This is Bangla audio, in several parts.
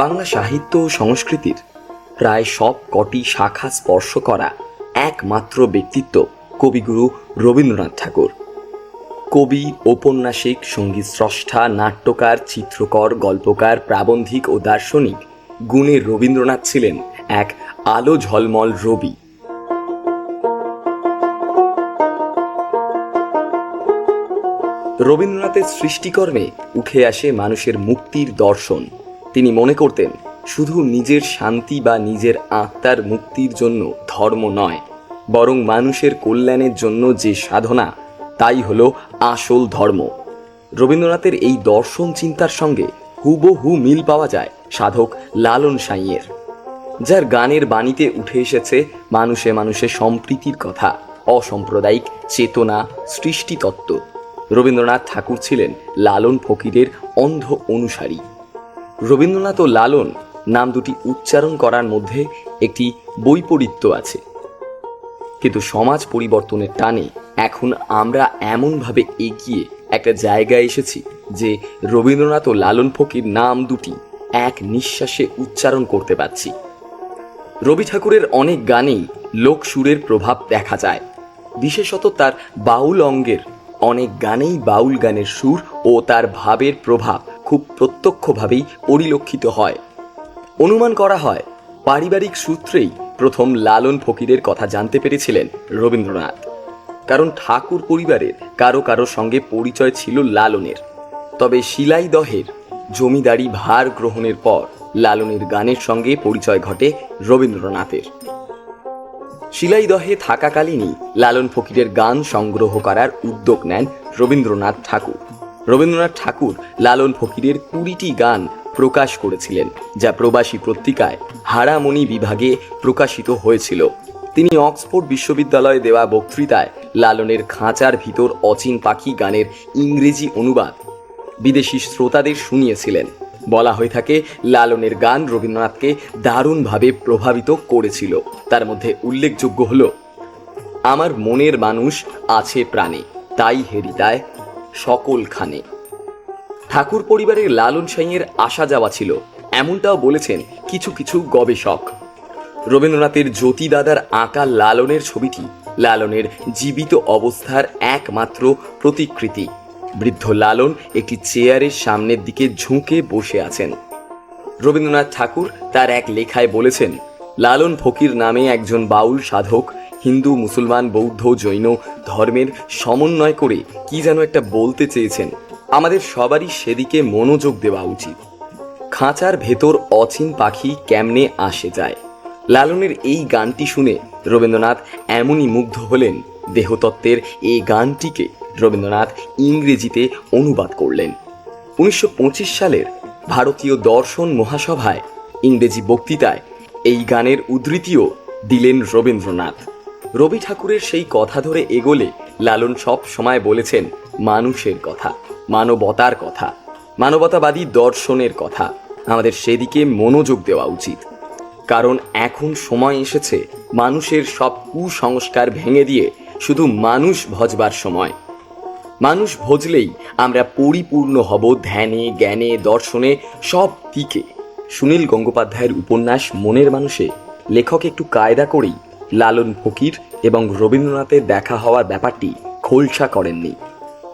বাংলা সাহিত্য ও সংস্কৃতির প্রায় সব কটি শাখা স্পর্শ করা একমাত্র ব্যক্তিত্ব কবিগুরু রবীন্দ্রনাথ ঠাকুর। কবি, ঔপন্যাসিক, সঙ্গীত স্রষ্টা, নাট্যকার, চিত্রকর, গল্পকার, প্রাবন্ধিক ও দার্শনিক গুণে রবীন্দ্রনাথ ছিলেন এক আলো ঝলমল রবি। রবীন্দ্রনাথের সৃষ্টিকর্মে উঠে আসে মানুষের মুক্তির দর্শন। তিনি মনে করতেন শুধু নিজের শান্তি বা নিজের আত্মার মুক্তির জন্য ধর্ম নয়, বরং মানুষের কল্যাণের জন্য যে সাধনা তাই হলো আসল ধর্ম। রবীন্দ্রনাথের এই দর্শন চিন্তার সঙ্গে হুবহু মিল পাওয়া যায় সাধক লালন সাঁইয়ের, যার গানের বাণীতে উঠে এসেছে মানুষে মানুষে সম্প্রীতির কথা, অসাম্প্রদায়িক চেতনা, সৃষ্টিতত্ত্ব। রবীন্দ্রনাথ ঠাকুর ছিলেন লালন ফকিরের অন্ধ অনুসারী। রবীন্দ্রনাথ ও লালন নাম দুটি উচ্চারণ করার মধ্যে একটি বৈপরীত্য আছে, কিন্তু সমাজ পরিবর্তনের টানে এখন আমরা এমনভাবে এগিয়ে একটা জায়গায় এসেছি যে রবীন্দ্রনাথ ও লালন ফকির নাম দুটি এক নিঃশ্বাসে উচ্চারণ করতে পারছি। রবি ঠাকুরের অনেক গানেই লোকসুরের প্রভাব দেখা যায়, বিশেষত তার বাউল অঙ্গের অনেক গানেই বাউল গানের সুর ও তার ভাবের প্রভাব খুব প্রত্যক্ষভাবেই পরিলক্ষিত হয়। অনুমান করা হয় পারিবারিক সূত্রেই প্রথম লালন ফকিরের কথা জানতে পেরেছিলেন রবীন্দ্রনাথ, কারণ ঠাকুর পরিবারের কারো কারো সঙ্গে পরিচয় ছিল লালনের। তবে শিলাইদহের জমিদারি ভার গ্রহণের পর লালনের গানের সঙ্গে পরিচয় ঘটে রবীন্দ্রনাথের। শিলাইদহে থাকাকালীনই লালন ফকিরের গান সংগ্রহ করার উদ্যোগ নেন রবীন্দ্রনাথ ঠাকুর। রবীন্দ্রনাথ ঠাকুর লালন ফকিরের 20টি গান প্রকাশ করেছিলেন, যা প্রবাসী পত্রিকায় হারামণি বিভাগে প্রকাশিত হয়েছিল। তিনি অক্সফোর্ড বিশ্ববিদ্যালয়ে দেওয়া বক্তৃতায় লালনের খাঁচার ভিতর অচিন পাখি গানের ইংরেজি অনুবাদ বিদেশি শ্রোতাদের শুনিয়েছিলেন। বলা হয়ে থাকে লালনের গান রবীন্দ্রনাথকে দারুণভাবে প্রভাবিত করেছিল। তার মধ্যে উল্লেখযোগ্য হল আমার মনের মানুষ আছে প্রাণে, তাই হেরিতায় সকলখানে। ঠাকুর পরিবারের লালন সাঁইয়ের আসা যাওয়া ছিল, এমনটাও বলেছেন কিছু কিছু গবেষক। রবীন্দ্রনাথের জ্যোতি দাদার আঁকা লালনের ছবিটি লালনের জীবিত অবস্থার একমাত্র প্রতিকৃতি। বৃদ্ধ লালন একটি চেয়ারের সামনের দিকে ঝুঁকে বসে আছেন। রবীন্দ্রনাথ ঠাকুর তার এক লেখায় বলেছেন, লালন ফকির নামে একজন বাউল সাধক হিন্দু, মুসলমান, বৌদ্ধ, জৈন ধর্মের সমন্বয় করে কি যেন একটা বলতে চেয়েছেন। আমাদের সবারই সেদিকে মনোযোগ দেওয়া উচিত। খাঁচার ভেতর অচিন পাখি কেমনে আসে যায়। লালনের এই গানটি শুনে রবীন্দ্রনাথ এমনই মুগ্ধ হলেন, দেহতত্ত্বের এই গানটিকে রবীন্দ্রনাথ ইংরেজিতে অনুবাদ করলেন। 1925 সালের ভারতীয় দর্শন মহাসভায় ইংরেজি বক্তৃতায় এই গানের উদ্ধৃতিও দিলেন রবীন্দ্রনাথ। রবি ঠাকুরের সেই কথা ধরে এগোলে লালন সব সময় বলেছেন মানুষের কথা, মানবতার কথা, মানবতাবাদী দর্শনের কথা। আমাদের সেদিকে মনোযোগ দেওয়া উচিত, কারণ এখন সময় এসেছে মানুষের সব কুসংস্কার ভেঙে দিয়ে শুধু মানুষ ভজবার সময়। মানুষ ভজলেই আমরা পরিপূর্ণ হব ধ্যানে, জ্ঞানে, দর্শনে, সব দিকে। সুনীল গঙ্গোপাধ্যায়ের উপন্যাস মনের মানুষে লেখক একটু কায়দা করেই লালন ফকির এবং রবীন্দ্রনাথের দেখা হওয়ার ব্যাপারটি খোলসা করেননি,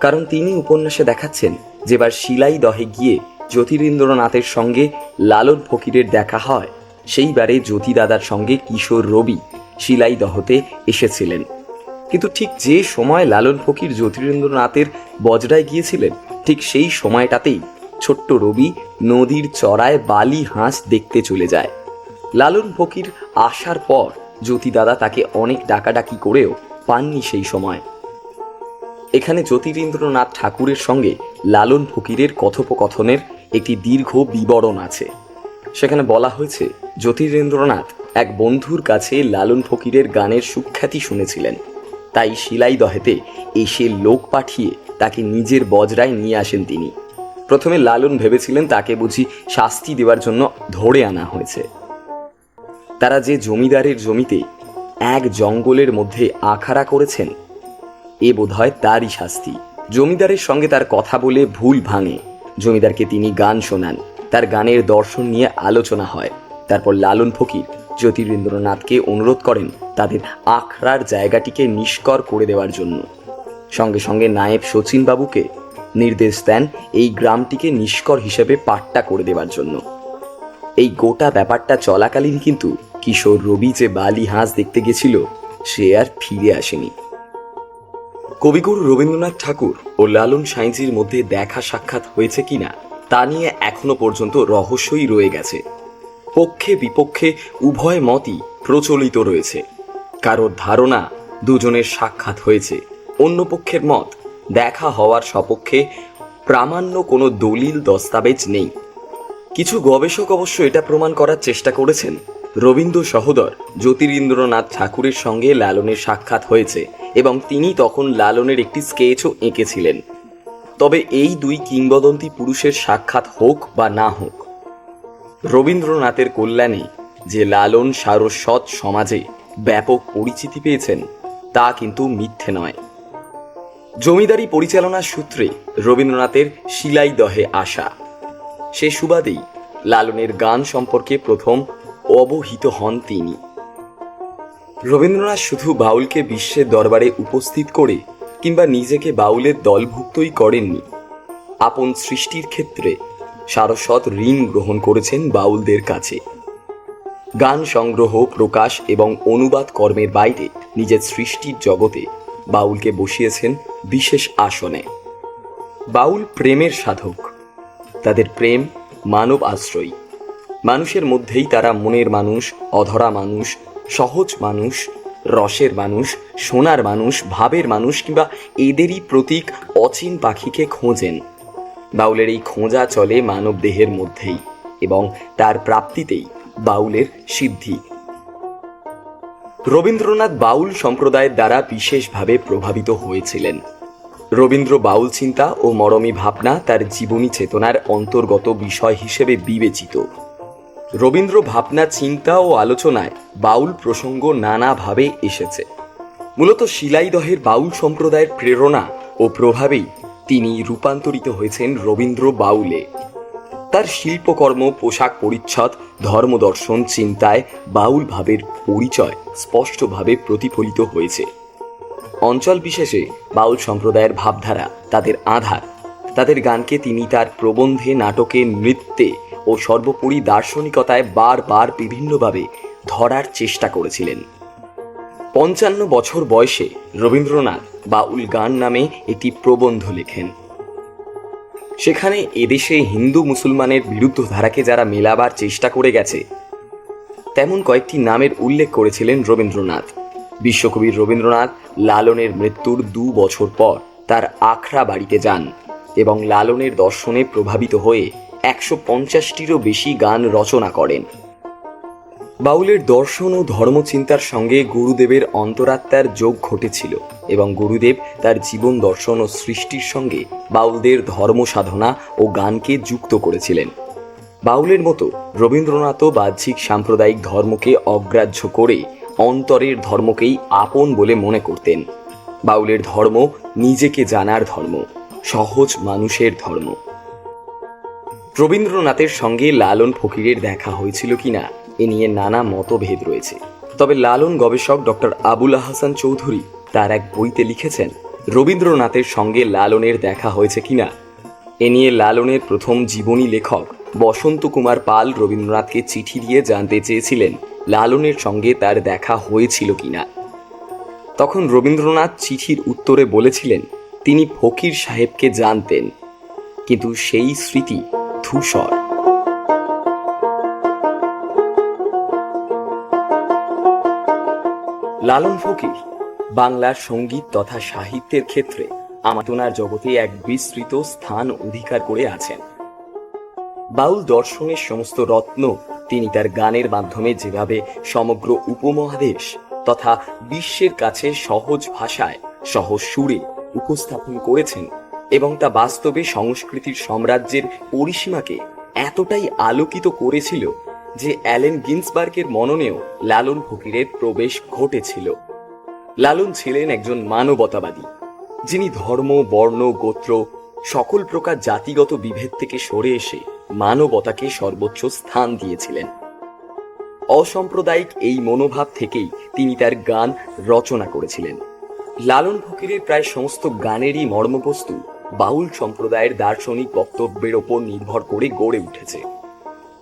কারণ তিনি উপন্যাসে দেখাচ্ছেন যেবার শিলাইদহে গিয়ে জ্যোতিরিন্দ্রনাথের সঙ্গে লালন ফকিরের দেখা হয়, সেইবারে জ্যোতি দাদার সঙ্গে কিশোর রবি শিলাইদহতে এসেছিলেন। কিন্তু ঠিক যে সময় লালন ফকির জ্যোতিরিন্দ্রনাথের বজরায় গিয়েছিলেন, ঠিক সেই সময়টাতেই ছোট্ট রবি নদীর চড়ায় বালি হাঁস দেখতে চলে যায়। লালন ফকির আসার পর জ্যোতি দাদা তাকে অনেক ডাকাডাকি করেও পাননি সেই সময়। এখানে জ্যোতিরিন্দ্রনাথ ঠাকুরের সঙ্গে লালন ফকিরের কথোপকথনের একটি দীর্ঘ বিবরণ আছে। সেখানে বলা হয়েছে জ্যোতিরিন্দ্রনাথ এক বন্ধুর কাছে লালন ফকিরের গানের সুখ্যাতি শুনেছিলেন, তাই শিলাইদহেতে এসে লোক পাঠিয়ে তাকে নিজের বজরায় নিয়ে আসেন তিনি। প্রথমে লালন ভেবেছিলেন তাকে বুঝি শাস্তি দেওয়ার জন্য ধরে আনা হয়েছে। তারা যে জমিদারের জমিতে এক জঙ্গলের মধ্যে আখাড়া করেছেন, এ বোধহয় তারই শাস্তি। জমিদারের সঙ্গে তার কথা বলে ভুল ভাঙে, জমিদারকে তিনি গান শোনান। তার গানের দর্শন নিয়ে আলোচনা হয়। তারপর লালন ফকির জ্যোতিরিন্দ্রনাথকে অনুরোধ করেন তাদের আখড়ার জায়গাটিকে নিষ্কর করে দেওয়ার জন্য। সঙ্গে সঙ্গে নায়েব শচীন বাবুকে নির্দেশ দেন এই গ্রামটিকে নিষ্কর হিসেবে পাট্টা করে দেওয়ার জন্য। এই গোটা ব্যাপারটা চলাকালীন কিন্তু কিশোর রবি যে বালি হাঁস দেখতে গেছিল সে আর ফিরে আসেনি। কবিগুরু রবীন্দ্রনাথ ঠাকুর ও লালন সাঁইজির মধ্যে দেখা সাক্ষাৎ হয়েছে কিনা তা নিয়ে এখনো পর্যন্ত রহস্যই রয়ে গেছে। পক্ষে বিপক্ষে উভয় মতই প্রচলিত রয়েছে। কারোর ধারণা দুজনের সাক্ষাৎ হয়েছে, অন্য পক্ষের মত দেখা হওয়ার সপক্ষে প্রামাণ্য কোনো দলিল দস্তাবেজ নেই। কিছু গবেষক অবশ্য এটা প্রমাণ করার চেষ্টা করেছেন রবীন্দ্র সহোদর জ্যোতিরিন্দ্রনাথ ঠাকুরের সঙ্গে লালনের সাক্ষাৎ হয়েছে এবং তিনি তখন লালনের একটি স্কেচও এঁকেছিলেন। তবে এই দুই কিংবদন্তি পুরুষের সাক্ষাৎ হোক বা না হোক, রবীন্দ্রনাথের কল্যাণে যে লালন সারস্বত সমাজে ব্যাপক পরিচিতি পেয়েছেন তা কিন্তু মিথ্যে নয়। জমিদারি পরিচালনার সূত্রে রবীন্দ্রনাথের শিলাইদহে আসা, সে সুবাদেই লালনের গান সম্পর্কে প্রথম অবহিত হন তিনি। রবীন্দ্রনাথ শুধু বাউলকে বিশ্বের দরবারে উপস্থিত করে কিংবা নিজেকে বাউলের দলভুক্তই করেননি, আপন সৃষ্টির ক্ষেত্রে সারস্বত ঋণ গ্রহণ করেছেন বাউলদের কাছে। গান সংগ্রহ, প্রকাশ এবং অনুবাদ কর্মের বাইরে নিজের সৃষ্টির জগতে বাউলকে বসিয়েছেন বিশেষ আসনে। বাউল প্রেমের সাধক, তাদের প্রেম মানব আশ্রয়ী। মানুষের মধ্যেই তারা মনের মানুষ, অধরা মানুষ, সহজ মানুষ, রসের মানুষ, সোনার মানুষ, ভাবের মানুষ কিংবা এদেরই প্রতীক অচিন পাখিকে খোঁজেন। বাউলের এই খোঁজা চলে মানব দেহের মধ্যেই এবং তার প্রাপ্তিতেই বাউলের সিদ্ধি। রবীন্দ্রনাথ বাউল সম্প্রদায়ের দ্বারা বিশেষভাবে প্রভাবিত হয়েছিলেন। রবীন্দ্র বাউল চিন্তা ও মরমী ভাবনা তার জীবনী চেতনার অন্তর্গত বিষয় হিসেবে বিবেচিত। রবীন্দ্র ভাবনা, চিন্তা ও আলোচনায় বাউল প্রসঙ্গ নানাভাবে এসেছে। মূলত শিলাইদহের বাউল সম্প্রদায়ের প্রেরণা ও প্রভাবেই তিনি রূপান্তরিত হয়েছেন রবীন্দ্র বাউলে। তার শিল্পকর্ম, পোশাক পরিচ্ছদ, ধর্মদর্শন, চিন্তায় বাউল ভাবের পরিচয় স্পষ্টভাবে প্রতিফলিত হয়েছে। অঞ্চল বিশেষে বাউল সম্প্রদায়ের ভাবধারা, তাদের আধার, তাদের গানকে তিনি তার প্রবন্ধে, নাটকে, নৃত্যে ও সর্বোপরি দার্শনিকতায় বারবার বিভিন্নভাবে ধরার চেষ্টা করেছিলেন। 55 বছর বয়সে রবীন্দ্রনাথ বাউল গান নামে একটি প্রবন্ধ লেখেন। সেখানে এদেশে হিন্দু মুসলমানের বিরুদ্ধ ধারাকে যারা মেলাবার চেষ্টা করে গেছে তেমন কয়েকটি নামের উল্লেখ করেছিলেন রবীন্দ্রনাথ। বিশ্বকবি রবীন্দ্রনাথ লালনের মৃত্যুর 2 বছর পর তার আখড়া বাড়িতে যান এবং লালনের দর্শনে প্রভাবিত হয়ে 150টিরও বেশি গান রচনা করেন। বাউলের দর্শন ও ধর্মচিন্তার সঙ্গে গুরুদেবের অন্তরাত্মার যোগ ঘটেছিল এবং গুরুদেব তার জীবন দর্শন ও সৃষ্টির সঙ্গে বাউলদের ধর্ম সাধনা ও গানকে যুক্ত করেছিলেন। বাউলের মতো রবীন্দ্রনাথও বাহ্যিক সাম্প্রদায়িক ধর্মকে অগ্রাহ্য করে অন্তরের ধর্মকেই আপন বলে মনে করতেন। বাউলের ধর্ম নিজেকে জানার ধর্ম, সহজ মানুষের ধর্ম। রবীন্দ্রনাথের সঙ্গে লালন ফকিরের দেখা হয়েছিল কিনা এ নিয়ে নানা মতভেদ রয়েছে। তবে লালন গবেষক ডক্টর আবুল আহসান চৌধুরী তার এক বইতে লিখেছেন, রবীন্দ্রনাথের সঙ্গে লালনের দেখা হয়েছে কিনা এ নিয়ে লালনের প্রথম জীবনী লেখক বসন্ত কুমার পাল রবীন্দ্রনাথকে চিঠি দিয়ে জানতে চেয়েছিলেন লালনের সঙ্গে তার দেখা হয়েছিল কিনা। তখন রবীন্দ্রনাথ চিঠির উত্তরে বলেছিলেন তিনি ফকির সাহেবকে জানতেন, কিন্তু সেই স্মৃতি ধূসর। লালন ফকির বাংলার সঙ্গীত তথা সাহিত্যের ক্ষেত্রে আমাতনার জগতে এক বিস্তৃত স্থান অধিকার করে আছেন। বাউল দর্শনের সমস্ত রত্ন তিনি তার গানের মাধ্যমে যেভাবে সমগ্র উপমহাদেশ তথা বিশ্বের কাছে সহজ ভাষায়, সহজ সুরে উপস্থাপন করেছেন এবং তা বাস্তবে সংস্কৃতির সাম্রাজ্যের পরিসীমাকে এতটাই আলোকিত করেছিল যে অ্যালেন গিন্সবার্গের মননেও লালন ফকিরের প্রবেশ ঘটেছিল। লালন ছিলেন একজন মানবতাবাদী, যিনি ধর্ম, বর্ণ, গোত্র সকল প্রকার জাতিগত বিভেদ থেকে সরে এসে মানবতাকে সর্বোচ্চ স্থান দিয়েছিলেন। অসাম্প্রদায়িক এই মনোভাব থেকেই তিনি তার গান রচনা করেছিলেন। লালন ফকিরের প্রায় সমস্ত গানেরই মর্মবস্তু বাউল সম্প্রদায়ের দার্শনিক বক্তব্যের ওপর নির্ভর করে গড়ে উঠেছে।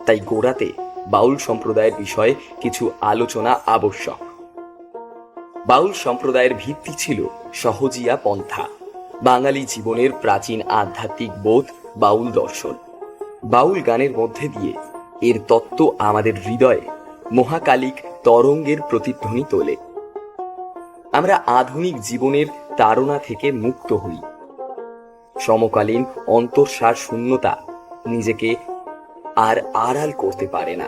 তাই গোড়াতে বাউল সম্প্রদায়ের বিষয়ে কিছু আলোচনা আবশ্যক। বাউল সম্প্রদায়ের ভিত্তি ছিল সহজিয়া পন্থা, বাঙালি জীবনের প্রাচীন আধ্যাত্মিক বোধ বাউল দর্শন। বাউল গানের মধ্যে দিয়ে এর তত্ত্ব আমাদের হৃদয়ে মহাকালিক তরঙ্গের প্রতিধ্বনি তোলে। আমরা আধুনিক জীবনের তাড়না থেকে মুক্ত হই। সমকালীন অন্তঃসার শূন্যতা নিজেকে আর আড়াল করতে পারে না।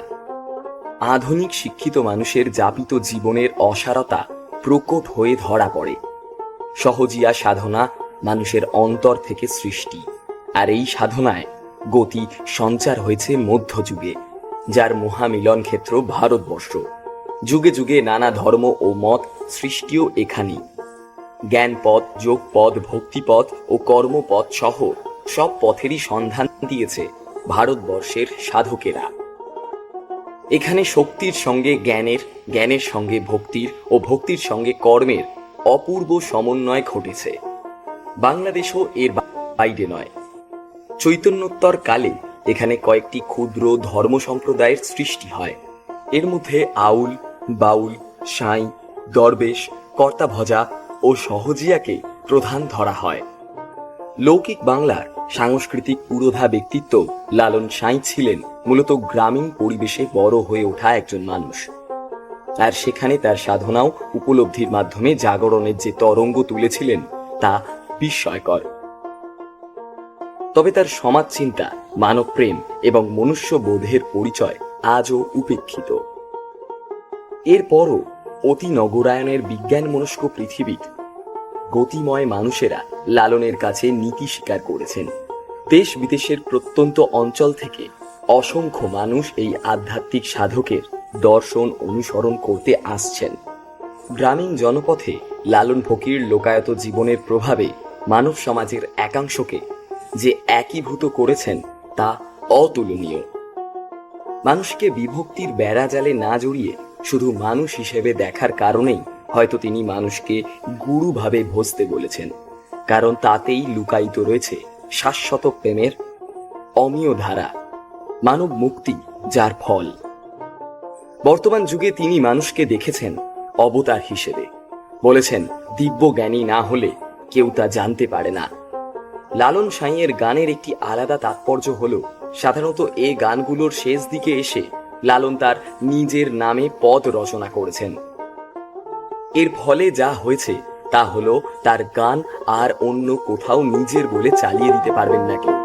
আধুনিক শিক্ষিত মানুষের যাপিত জীবনের অসারতা প্রকট হয়ে ধরা পড়ে। সহজিয়া সাধনা মানুষের অন্তর থেকে সৃষ্টি, আর এই সাধনায় গতি সঞ্চার হয়েছে মধ্যযুগে, যার মহামিলন ক্ষেত্র ভারতবর্ষ। যুগে যুগে নানা ধর্ম ও মত সৃষ্টিও এখানেই। জ্ঞানপথ, যোগপথ, ভক্তিপথ ও কর্মপথ সহ সব পথেরই সন্ধান দিয়েছে ভারতবর্ষের সাধকেরা। এখানে শক্তির সঙ্গে জ্ঞানের, জ্ঞানের সঙ্গে ভক্তির ও ভক্তির সঙ্গে কর্মের অপূর্ব সমন্বয় ঘটেছে। বাংলাদেশও এর বাইরে নয়। চৈতন্যোত্তর কালে এখানে কয়েকটি ক্ষুদ্র ধর্ম সম্প্রদায়ের সৃষ্টি হয়। এর মধ্যে আউল, বাউল, সাঁই, দরবেশ, কর্তাভজা ও সহজিয়াকে প্রধান ধরা হয়। লৌকিক বাংলার সাংস্কৃতিক পুরোধা ব্যক্তিত্ব লালন সাঁই ছিলেন মূলত গ্রামীণ পরিবেশে বড় হয়ে ওঠা একজন মানুষ। আর সেখানে তার সাধনাও উপলব্ধির মাধ্যমে জাগরণের যে তরঙ্গ তুলেছিলেন তা বিস্ময়কর। তবে তার সমাজ চিন্তা, মানবপ্রেম এবং মনুষ্যবোধের পরিচয় আজও উপেক্ষিত। এরপরও অতি নগরায়নের বিজ্ঞানমনস্ক পৃথিবীর গতিময় মানুষেরা লালনের কাছে নীতি স্বীকার করেছেন। দেশ বিদেশের প্রত্যন্ত অঞ্চল থেকে অসংখ্য মানুষ এই আধ্যাত্মিক সাধকের দর্শন অনুসরণ করতে আসছেন। গ্রামীণ জনপথে লালন ফকির লোকায়ত জীবনের প্রভাবে মানব সমাজের একাংশকে যে একীভূত করেছেন তা অতুলনীয়। মানুষকে বিভক্তির বেড়াজালে না জড়িয়ে শুধু মানুষ হিসেবে দেখার কারণেই হয়তো তিনি মানুষকে গুরুভাবে ভজতে বলেছেন, কারণ তাতেই লুকায়িত রয়েছে শাশ্বত প্রেমের অমীয় ধারা, মানব মুক্তি, যার ফল। বর্তমান যুগে তিনি মানুষকে দেখেছেন অবতার হিসেবে। বলেছেন, দিব্য জ্ঞানী না হলে কেউ তা জানতে পারে না। লালন সাঁইয়ের গানের একটি আলাদা তাৎপর্য হল, সাধারণত এই গানগুলোর শেষ দিকে এসে লালন তার নিজের নামে পদ রচনা করেছেন। এর ফলে যা হয়েছে তা হলো তার গান আর অন্য কোথাও নিজের বলে চালিয়ে দিতে পারবেন না কেউ।